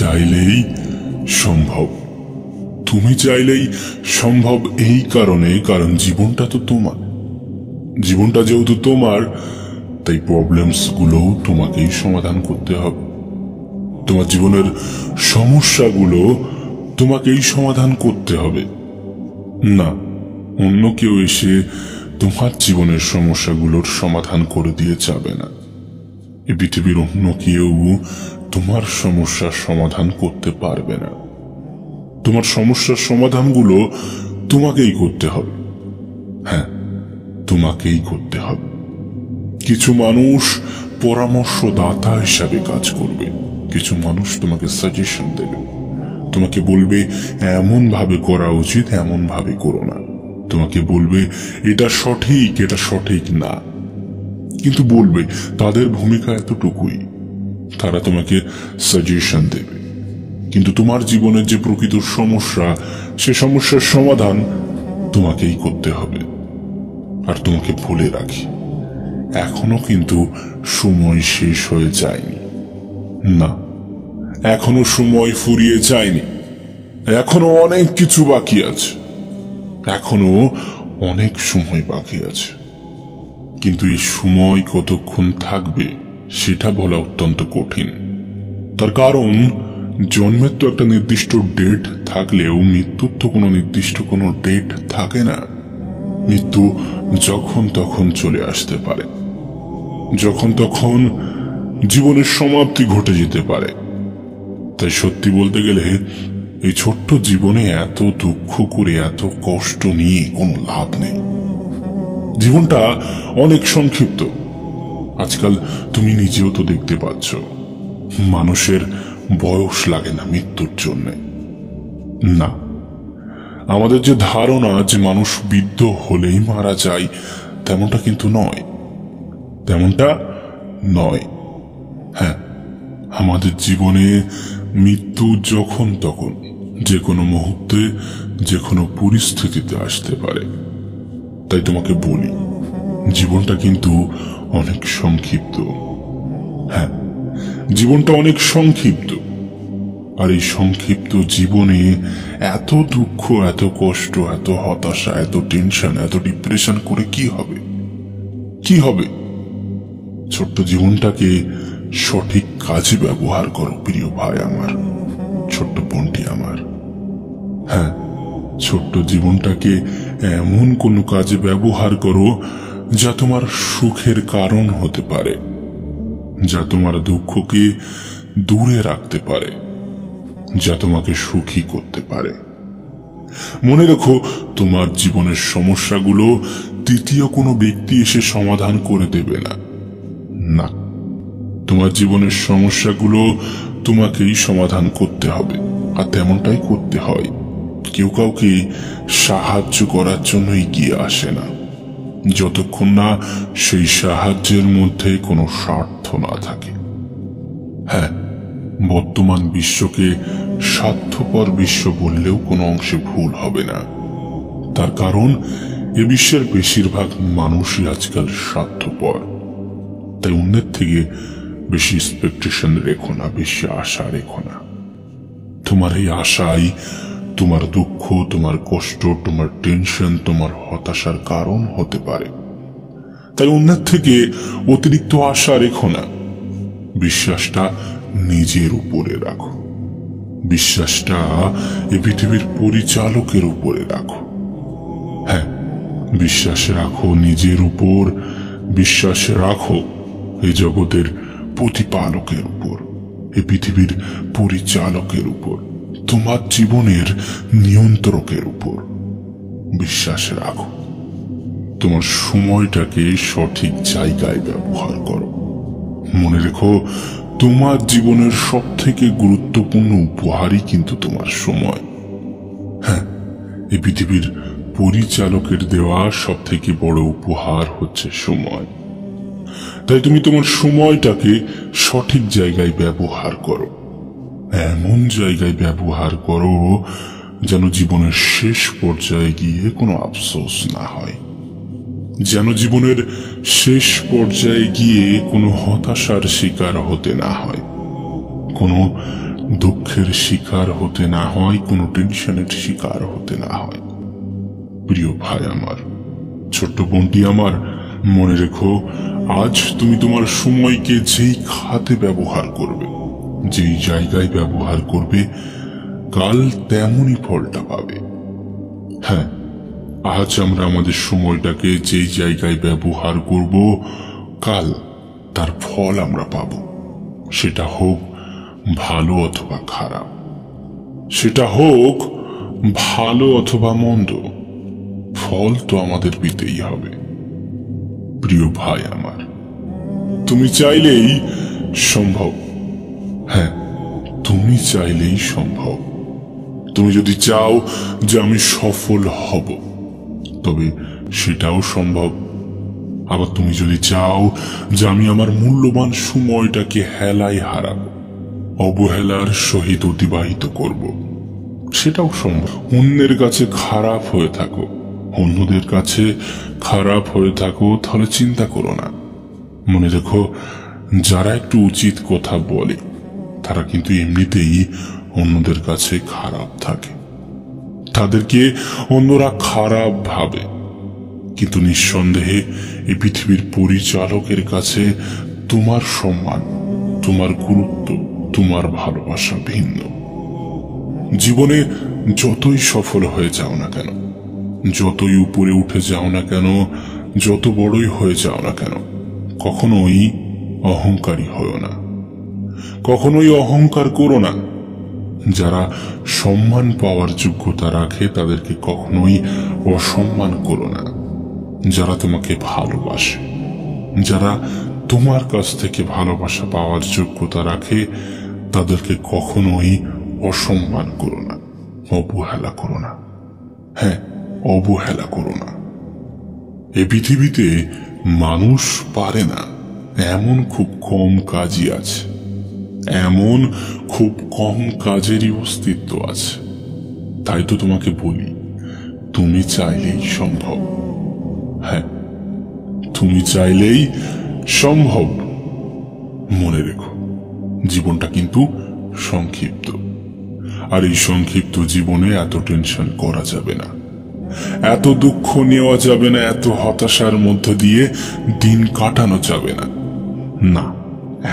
চাইলেই সম্ভব। তুমি চাইলেই সম্ভব এই কারণ জীবনটা তো তোমার। জীবনটা যেহেতু তোমার, তাই প্রবলেমস গুলো তোমাকেই সমাধান করতে হবে। তোমার জীবনের সমস্যাগুলো তোমাকেই সমাধান করতে হবে। না, অন্য কেউ এসে তোমার জীবনের সমস্যাগুলোর সমাধান করে দিয়ে যাবে না। এই পৃথিবীর অন্য কেউ তোমার সমস্যার সমাধান করতে পারবে না। তোমার সমস্যার সমাধানগুলো তোমাকেই করতে হবে। হ্যাঁ, তোমাকেই করতে হবে। কিছু মানুষ পরামর্শদাতা হিসাবে কাজ করবে, কিছু মানুষ তোমাকে সাজেশন দেবে, তোমাকে বলবে এমন ভাবে করা উচিত, এমন ভাবে করো না। তোমাকে বলবে এটা সঠিক, এটা সঠিক না, কিন্তু বলবে। তাদের ভূমিকা এতটুকুই, তারা তোমাকে সাজেশন দেবে। কিন্তু তোমার জীবনের যে প্রকৃত সমস্যা, সে সমস্যার সমাধান তোমাকেই করতে হবে। আর তোমাকে বলে রাখি, এখনো কিন্তু সময় শেষ হয়ে যায়নি। না, এখনো সময় ফুরিয়ে যায়নি। এখনো অনেক কিছু বাকি আছে, এখনো অনেক সময় বাকি আছে। কিন্তু এই সময় কতক্ষণ থাকবে সেটা বলা অত্যন্ত কঠিন। তার কারণ, জন্মের তো একটা নির্দিষ্ট ডেট থাকলেও মৃত্যুর তো কোনো নির্দিষ্ট কোনো ডেট থাকে না। মৃত্যু যখন তখন চলে আসতে পারে, যখন তখন জীবনের সমাপ্তি ঘটে যেতে পারে। তাই সত্যি বলতে গেলে এই ছোট্ট জীবনে এত দুঃখ করে, এত কষ্ট নিয়ে কোনো লাভ নেই। জীবনটা অনেক সংক্ষিপ্ত। আজকাল তুমি নিজেও তো দেখতে পাচ্ছ, মানুষের বয়স লাগে না মৃত্যুর জন্য। না, আমাদের যে ধারণা যে মানুষ বৃদ্ধ হলেই মারা যায়, তেমনটা কিন্তু নয়, তেমনটা নয়। হ্যাঁ, আমাদের জীবনে মৃত্যু যখন তখন, যে কোনো মুহূর্তে, যে কোনো পরিস্থিতিতে আসতে পারে। তাই তোমাকে বলি, জীবনটা কিন্তু অনেক সংক্ষিপ্ত। হ্যাঁ, জীবনটা অনেক সংক্ষিপ্ত। আর এই সংক্ষিপ্ত জীবনে এত দুঃখ, এত কষ্ট, এত হতাশা, এত টেনশন, এত ডিপ্রেশন করে কি হবে? কি হবে? ছোট্ট জীবনটাকে সঠিক কাজে ব্যবহার করো প্রিয় ভাই আমার, ছোট্ট বোনটি আমার। হ্যাঁ, ছোট্ট জীবনটাকে এমন কোনো কাজে ব্যবহার করো যা তোমার সুখের কারণ হতে পারে, যা তোমার দুঃখকে দূরে রাখতে পারে, যা তোমাকে সুখী করতে পারে। মনে রেখো, তোমার জীবনের সমস্যাগুলো তৃতীয় কোনো ব্যক্তি এসে সমাধান করে দেবে না। না, তোমার জীবনের সমস্যাগুলো তোমাকেই সমাধান করতে হবে। আর তেমনটাই করতে হয়। কেউ কাউকে সাহায্য করার জন্য এগিয়ে আসে না, যতক্ষণ না সেই সাহায্যের মধ্যে কোনো স্বার্থ না থাকে। হ্যাঁ, বর্তমান বিশ্বকে স্বার্থপর বিশ্ব বললেও কোনো অংশে ভুল হবে না। তার কারণ, এ বিশ্বের বেশিরভাগ মানুষই আজকাল স্বার্থপর। তাই অন্যের থেকে বেশি এক্সপেকটেশন রেখো না, বেশি আশা রেখো না। তোমার এই আশাই তোমার দুঃখ, তোমার কষ্ট, তোমার টেনশন, তোমার হতাশার কারণ হতে পারে। তাই অন্যের থেকে অতিরিক্ত আশা রেখো না। বিশ্বাসটা নিজের উপরে রাখো, বিশ্বাসটা এই পৃথিবীর পরিচালকের উপরে রাখো। হ্যাঁ, বিশ্বাস রাখো নিজের উপর, বিশ্বাস রাখো এই জগতের প্রতিপালকের উপর, এই পৃথিবীর পরিচালকের উপর, তোমার জীবনের নিয়ন্ত্রকের উপর বিশ্বাস রাখো। তোমার সময়টাকে সঠিক জায়গায় ব্যবহার করো। মনে রেখো, তোমার জীবনের সব থেকে গুরুত্বপূর্ণ উপহারই কিন্তু তোমার সময়। হ্যাঁ, এই পৃথিবীর পরিচালকের দেওয়া সব থেকে বড় উপহার হচ্ছে সময়। তাই তুমি তোমার সময়টাকে সঠিক জায়গায় ব্যবহার করো। এমন জায়গায় ব্যবহার করো যেন জীবনের শেষ পর্যায়ে গিয়ে কোনো আফসোস না হয়, যেন জীবনের শেষ পর্যায়ে গিয়ে কোনো হতাশার শিকার হতে না হয়, কোনো দুঃখের শিকার হতে না হয়, কোনো টেনশনের শিকার হতে না হয়। প্রিয় ভাই আমার, ছোট্ট বোনটি আমার, মনে রেখো, আজ তুমি তোমার সময়কে যেই খাতে ব্যবহার করবে, যেই জায়গায় ব্যবহার করবে, কাল তেমনই ফলটা পাবে। হ্যাঁ, আজ আমরা আমাদের সময়টাকে যেই জায়গায় ব্যবহার করব, কাল তার ফল আমরা পাব। সেটা হোক ভালো অথবা খারাপ, সেটা হোক ভালো অথবা মন্দ, ফল তো আমাদের পেতেই হবে। প্রিয় ভাই আমার, তুমি চাইলেই সম্ভব। হ্যাঁ, তুমি চাইলেই সম্ভব। তুমি যদি চাও যে আমি সফল হব, তবে সেটাও সম্ভব। আবার তুমি যদি চাও যে আমি আমার মূল্যবান সময়টাকে হেলায় হারাবো, অবহেলার সহিত অতিবাহিত করব, সেটাও সম্ভব। অন্যের কাছে খারাপ হয়ে থাকো, অন্যদের কাছে খারাপ হয়ে থাকো, তাহলে চিন্তা করো না। মনে রেখো, যারা একটু উচিত কথা বলে তারা কিন্তু এমনিতেই অন্যদের কাছে খারাপ থাকে, তাদেরকে অন্যরা খারাপ ভাবে। কিন্তু নিঃসন্দেহে এই পৃথিবীর পরিচালকের কাছে তোমার সম্মান, তোমার গুরুত্ব, তোমার ভালোবাসা ভিন্ন। জীবনে যতই সফল হয়ে যাও না কেন, যতই উপরে উঠে যাও না কেন, যত বড়ই হয়ে যাও না কেন, কখনোই অহংকারী হও না, কখনোই অহংকার করো না। যারা সম্মান পাওয়ার যোগ্যতা রাখে তাদেরকে কখনোই অসম্মান করো না। যারা তোমাকে ভালোবাসে, যারা তোমার কাছ থেকে ভালোবাসা পাওয়ার যোগ্যতা রাখে, তাদেরকে কখনোই অসম্মান করো না, অবহেলা করো না। হ্যাঁ, অবহেলা করো না। এ পৃথিবীতে মানুষ পারে না এমন খুব কম কাজই আছে, এমন খুব কম কাজেরই অস্তিত্ব আছে। তাই তো তোমাকে বলি, তুমি চাইলেই সম্ভব। হ্যাঁ, তুমি চাইলেই সম্ভব। মনে রেখো, জীবনটা কিন্তু সংক্ষিপ্ত, আর এই সংক্ষিপ্ত জীবনে এত টেনশন করা যাবে না, এত দুঃখ নেওয়া যাবে না, এত হতাশার মধ্য দিয়ে দিন কাটানো যাবে না। না,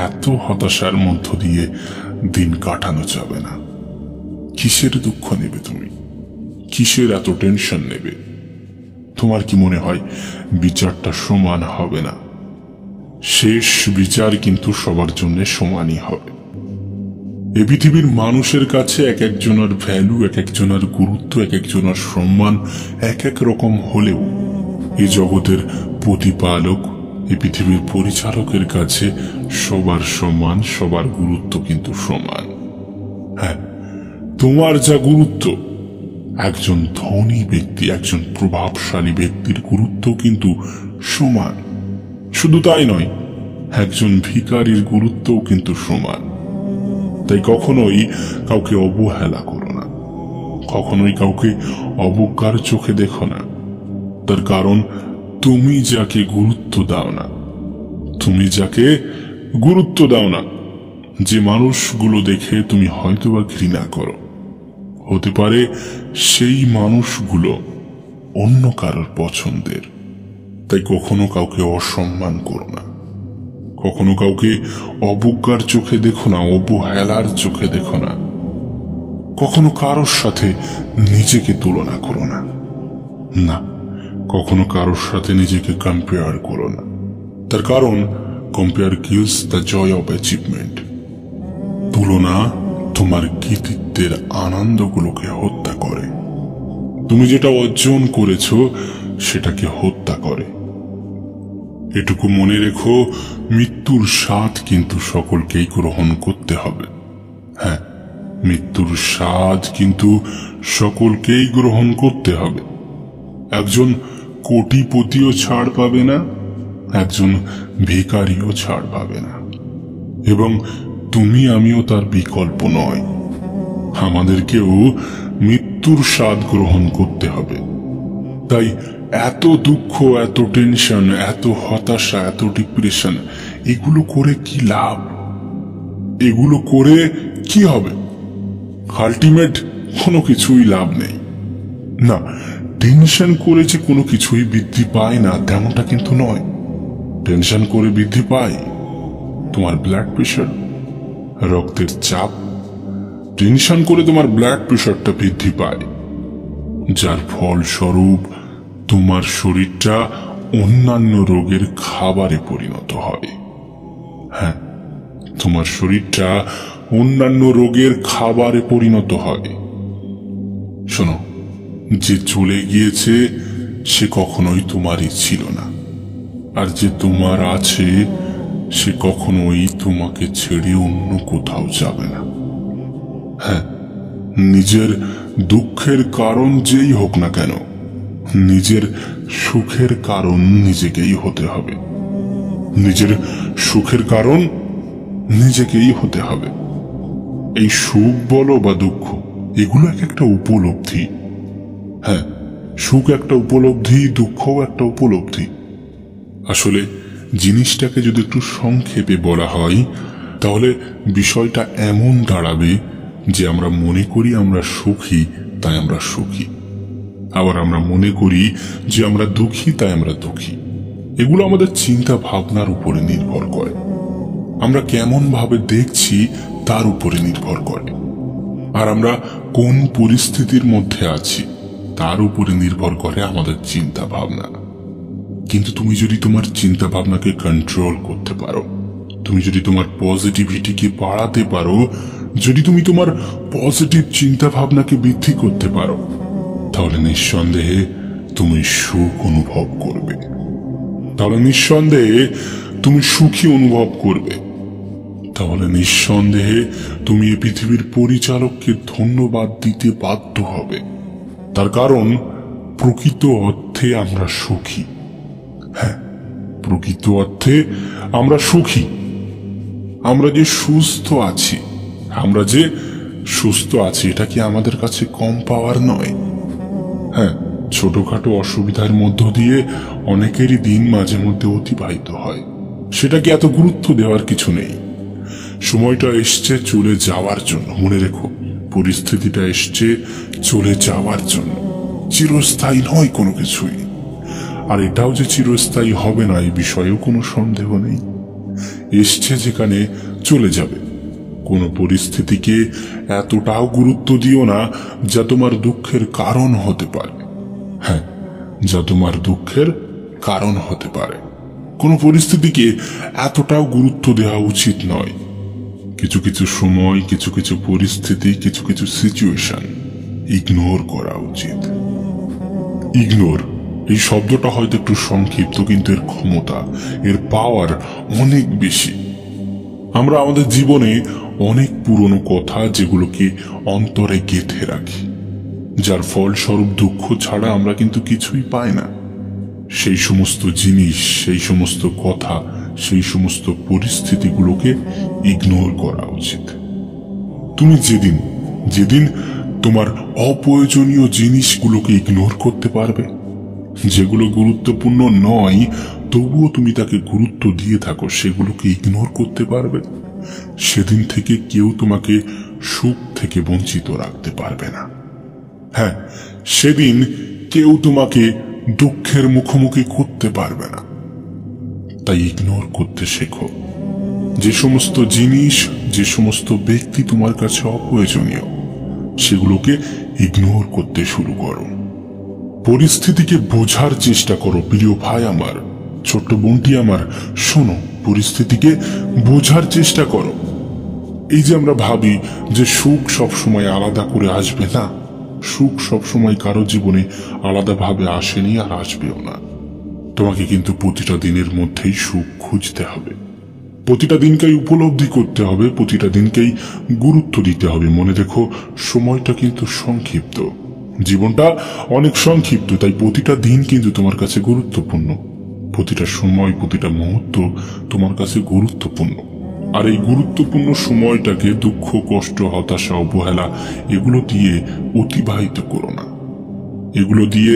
এত হতাশার মধ্য দিয়ে দিন কাটানো যাবে না। কিসের দুঃখ নেবে তুমি? কিসের এত টেনশন নেবে? তোমার কি মনে হয় বিচারটা সমান হবে না? শেষ বিচার কিন্তু সবার জন্য সমানই হবে। এ পৃথিবীর মানুষের কাছে এক একজনের ভ্যালু, এক একজনের গুরুত্ব, এক একজনের সম্মান এক এক রকম হলেও এই জগতের প্রতিপালক, এই পৃথিবীর পরিচালকের কাছে সবার সম্মান, সবার গুরুত্ব কিন্তু সমান। হ্যাঁ, তোমার যা গুরুত্ব, একজন ধনী ব্যক্তি, একজন প্রভাবশালী ব্যক্তির গুরুত্ব কিন্তু সমান। শুধু তাই নয়, একজন ভিখারির গুরুত্বও কিন্তু সমান। তাই কখনোই কাউকে অবহেলা করো না, কখনোই কাউকে অবজ্ঞার চোখে দেখো না। তার কারণ, তুমি যাকে গুরুত্ব দাও না, তুমি যাকে গুরুত্ব দাও না, যে মানুষগুলো দেখে তুমি হয়তোবা ঘৃণা করো, হতে পারে সেই মানুষগুলো অন্য কারোর পছন্দের। তাই কখনো কাউকে অসম্মান করো না, কখনো কাউকে অবজ্ঞার চোখে দেখো না, অবহেলার চোখে দেখো না। কখনো কারোর সাথে নিজেকে তুলনা করো না, না, কখনো কারোর সাথে নিজেকে কম্পেয়ার করো না। তার কারণ, compare kills the joy of achievement. তুলনা তোমার কৃতিত্বের আনন্দগুলোকে হত্যা করে। তুমি যেটা অর্জন করেছো সেটাকে হত্যা করে। এটুকু মনে রেখো, মৃত্যুর স্বাদ কিন্তু সকলকেই গ্রহণ করতে হবে। হ্যাঁ, মৃত্যুর স্বাদ কিন্তু সকলকেই গ্রহণ করতে হবে। একজন কোটিপতিও ছাড় পাবে না, একজন ভিখারিও ছাড় পাবে না, এবং তুমি আমিও তার বিকল্প নয়। আমাদেরকেও মৃত্যুর স্বাদ গ্রহণ করতে হবে। তাই এত দুঃখ, এত টেনশন, এত হতাশা, এত ডিপ্রেশন, এগুলো করে কি লাভ? এগুলো করে কি হবে? আলটিমেট কোনো কিছুই লাভ নেই। না, টেনশন করে যে কোনো কিছুই বৃদ্ধি পায় না তেমনটা কিন্তু নয়। টেনশন করে বৃদ্ধি পায় তোমার ব্লাড প্রেশার, রক্তের চাপ। টেনশন করে তোমার ব্লাড প্রেশারটা বৃদ্ধি পায়, যার ফলস্বরূপ তোমার শরীরটা অন্যান্য রোগের খাবারে পরিণত হয়। হ্যাঁ, তোমার শরীরটা অন্যান্য রোগের খাবারে পরিণত হয়। শোনো, যে চলে গিয়েছে সে কখনোই তোমারই ছিল না, আর যে তোমার আছে সে কখনোই তোমাকে ছেড়ে অন্য কোথাও যাবে না। হ্যাঁ, নিজের দুঃখের কারণ যেই হোক না কেন, নিজের সুখের কারণ নিজেকেই হতে হবে। নিজের সুখের কারণ নিজেকেই হতে হবে। এই সুখ বলো বা দুঃখ, এগুলো একটা উপলব্ধি। হ্যাঁ, সুখ একটা উপলব্ধি, দুঃখও একটা উপলব্ধি। আসলে জিনিসটাকে যদি একটু সংক্ষেপে বলা হয় তাহলে বিষয়টা এমন দাঁড়াবে যে আমরা মনে করি আমরা সুখী তাই আমরা সুখী, আবার আমরা মনে করি যে আমরা দুঃখী তাই আমরা দুঃখী। এগুলো আমাদের চিন্তা ভাবনার উপরে নির্ভর করে, আমরা কেমন ভাবে দেখছি তার উপরে নির্ভর করে, আর আমরা কোন পরিস্থিতির মধ্যে আছি তার উপরে নির্ভর করে আমাদের চিন্তা ভাবনা। কিন্তু তুমি যদি তোমার চিন্তা ভাবনাকে কন্ট্রোল করতে পারো, তুমি যদি তোমার পজিটিভিটিকে বাড়াতে পারো, যদি তুমি তোমার পজিটিভ চিন্তা ভাবনাকে বৃদ্ধি করতে পারো, তাহলে নিঃসন্দেহে তুমি সুখ অনুভব করবে, তাহলে নিঃসন্দেহে তুমি সুখী অনুভব করবে, তাহলে নিঃসন্দেহে তুমি এই পৃথিবীর পরিচালককে ধন্যবাদ দিতে বাধ্য হবে। তার কারণ প্রকৃত অর্থে আমরা সুখী। হ্যাঁ, প্রকৃত অর্থে আমরা সুখী। আমরা যে সুস্থ আছি, আমরা যে সুস্থ আছি এটা কি আমাদের কাছে কম পাওয়ার নয়? হ্যাঁ, ছোটখাটো অসুবিধার মধ্য দিয়ে অনেকেরই দিন মাঝে মধ্যে অতিবাহিত হয়, সেটাকে এত গুরুত্ব দেওয়ার কিছু নেই। সময়টা এসছে চলে যাওয়ার জন্য, মনে রেখো, পরিস্থিতিটা এসছে চলে যাওয়ার জন্য, চিরস্থায়ী নয় কোনো কিছুই। আর এটাও যে চিরস্থায়ী হবে না এই বিষয়েও কোনো সন্দেহ নেই। এসছে যেখানে চলে যাবে। কোনো পরিস্থিতিকে এতটাও গুরুত্ব দিও না যা তোমার দুঃখের কারণ হতে পারে। হ্যাঁ, যা তোমার দুঃখের কারণ হতে পারে। কোনো পরিস্থিতিকে এতটাও গুরুত্ব দেওয়া উচিত নয়। কিছু কিছু সময়, কিছু কিছু পরিস্থিতি, কিছু কিছু সিচুয়েশন ইগনোর করা উচিত। ইগনোর এই শব্দটা হয়তো একটু সংক্ষিপ্ত, কিন্তু এর ক্ষমতা, এর পাওয়ার অনেক বেশি। আমরা আমাদের জীবনে অনেক পুরনো কথা যেগুলোকে অন্তরে গেঁথে রাখি, যার ফলস্বরূপ দুঃখ ছাড়া আমরা কিন্তু কিছুই পাই না। সেই সমস্ত জিনিস, সেই সমস্ত কথা, সেই সমস্ত পরিস্থিতিগুলোকে ইগনোর করা উচিত। তুমি যেদিন যেদিন তোমার অপ্রয়োজনীয় জিনিসগুলোকে ইগনোর করতে পারবে, যেগুলো গুরুত্বপূর্ণ নয় তবুও তুমি তাকে গুরুত্ব দিয়ে থাকো, সেগুলোকে ইগনোর করতে পারবে, সেদিন থেকে কেউ তোমাকে সুখ থেকে বঞ্চিত রাখতে পারবে না। হ্যাঁ, সেদিন কেউ তোমাকে দুঃখের মুখোমুখি করতে পারবে না। তাই ইগনোর করতে শেখো। যে সমস্ত জিনিস, যে সমস্ত ব্যক্তি তোমার কাছে অপ্রয়োজনীয়, সেগুলোকে ইগনোর করতে শুরু করো। পরিস্থিতিকে বোঝার চেষ্টা করো প্রিয় ভাই আমার, ছোট্ট বোনটি আমার, শোনো, পরিস্থিতিকে বোঝার চেষ্টা করো। এই যে আমরা ভাবি যে সুখ সবসময় আলাদা করে আসবে, না, সুখ সবসময় কারো জীবনে আলাদাভাবে আসেনি আর আসবেও না। তোমাকে কিন্তু প্রতিটা দিনের মধ্যেই সুখ খুঁজতে হবে, প্রতিটা দিনকেই উপলব্ধি করতে হবে, প্রতিটা দিনকেই গুরুত্ব দিতে হবে। মনে রেখো, সময়টা কিন্তু সংক্ষিপ্ত, জীবনটা অনেক সংক্ষিপ্ত, তাই প্রতিটা দিন কিন্তু তোমার কাছে গুরুত্বপূর্ণ, প্রতিটা সময়, প্রতিটা মুহূর্ত তোমার কাছে গুরুত্বপূর্ণ। আর এই গুরুত্বপূর্ণ সময়টাকে দুঃখ, কষ্ট, হতাশা, অবহেলা এগুলো দিয়ে অতিবাহিত করো না। এগুলো দিয়ে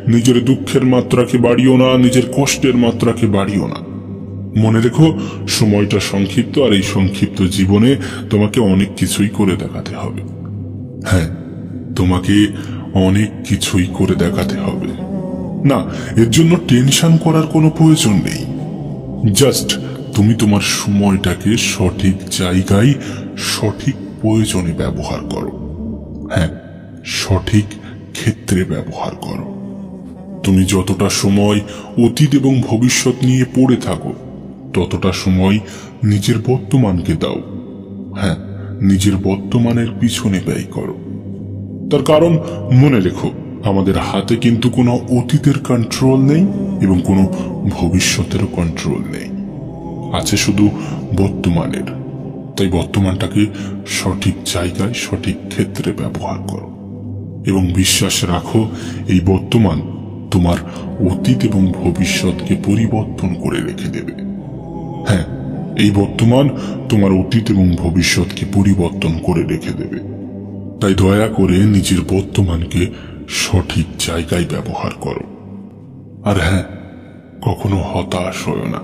নিজের দুঃখের মাত্রাকে বাড়িও না, নিজের কষ্টের মাত্রাকে বাড়িও না। মনে রেখো, সময়টা সংক্ষিপ্ত, আর এই সংক্ষিপ্ত জীবনে তোমাকে অনেক কিছুই করে দেখাতে হবে। হ্যাঁ, তোমাকে অনেক কিছুই করে দেখাতে হবে না, এর জন্য টেনশন করার কোনো প্রয়োজন নেই। জাস্ট তুমি তোমার সময়টাকে সঠিক জায়গায় সঠিক প্রয়োজনে ব্যবহার করো। হ্যাঁ, সঠিক ক্ষেত্রে ব্যবহার করো। তুমি যতটা সময় অতীত এবং ভবিষ্যৎ নিয়ে পড়ে থাকো, ততটা সময় নিজের বর্তমানকে দাও। হ্যাঁ, নিজের বর্তমানের পিছনে ব্যয় করো। তার কারণ মনে রেখো, আমাদের হাতে কিন্তু কোনো অতীতের কন্ট্রোল নেই এবং কোনো ভবিষ্যতেরও কন্ট্রোল নেই, আছে শুধু বর্তমানের। তাই বর্তমানটাকে সঠিক জায়গায় সঠিক ক্ষেত্রে ব্যবহার করো এবং বিশ্বাস রাখো, এই বর্তমান তোমার অতীত এবং ভবিষ্যৎকে পরিবর্তন করে রেখে দেবে। হ্যাঁ, এই বর্তমান তোমার অতীত এবং ভবিষ্যৎকে পরিবর্তন করে রেখে দেবে। তাই দয়া করে নিজের বর্তমানকে সঠিক জায়গায় ব্যবহার করো। আর হ্যাঁ, কখনো হতাশ হও না,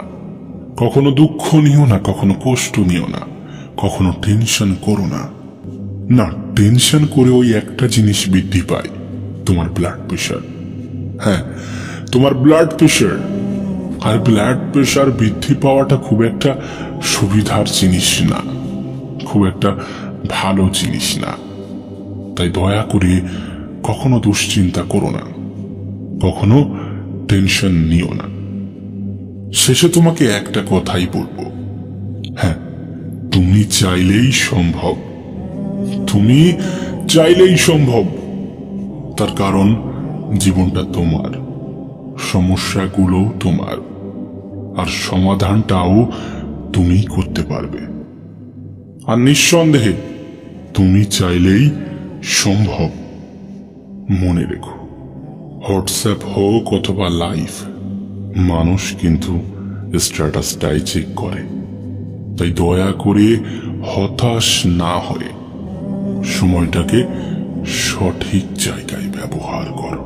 কখনো দুঃখ নিও না, কখনো কষ্ট নিও না, কখনো টেনশন করো না। না, টেনশন করে ওই একটা জিনিস বৃদ্ধি পায়, তোমার ব্লাড প্রেশার। হ্যাঁ, তোমার ব্লাড প্রেশার। আর ব্লাড প্রেশার বৃদ্ধি পাওয়াটা খুব একটা সুবিধার জিনিস না, খুব একটা ভালো জিনিস না। তাই দয়া করে কখনো দুশ্চিন্তা করো না, কখনো টেনশন নিও না। শেষে তোমাকে একটা কথাই বলবো, হ্যাঁ, তুমি চাইলেই সম্ভব, তুমি চাইলেই সম্ভব। তার কারণ জীবনটা তোমার, সমস্যাগুলো তোমার, আর সমাধানটাও তুমি করতে পারবে। আর নিঃসন্দেহে তুমি চাইলেই সম্ভব। মনে রেখো, হোয়াটসঅ্যাপ হোক অথবা লাইভ, মানুষ কিন্তু স্ট্যাটাসটাই চেক করে। তাই দয়া করে হতাশ না হয়ে সময়টাকে সঠিক জায়গায় ব্যবহার করো।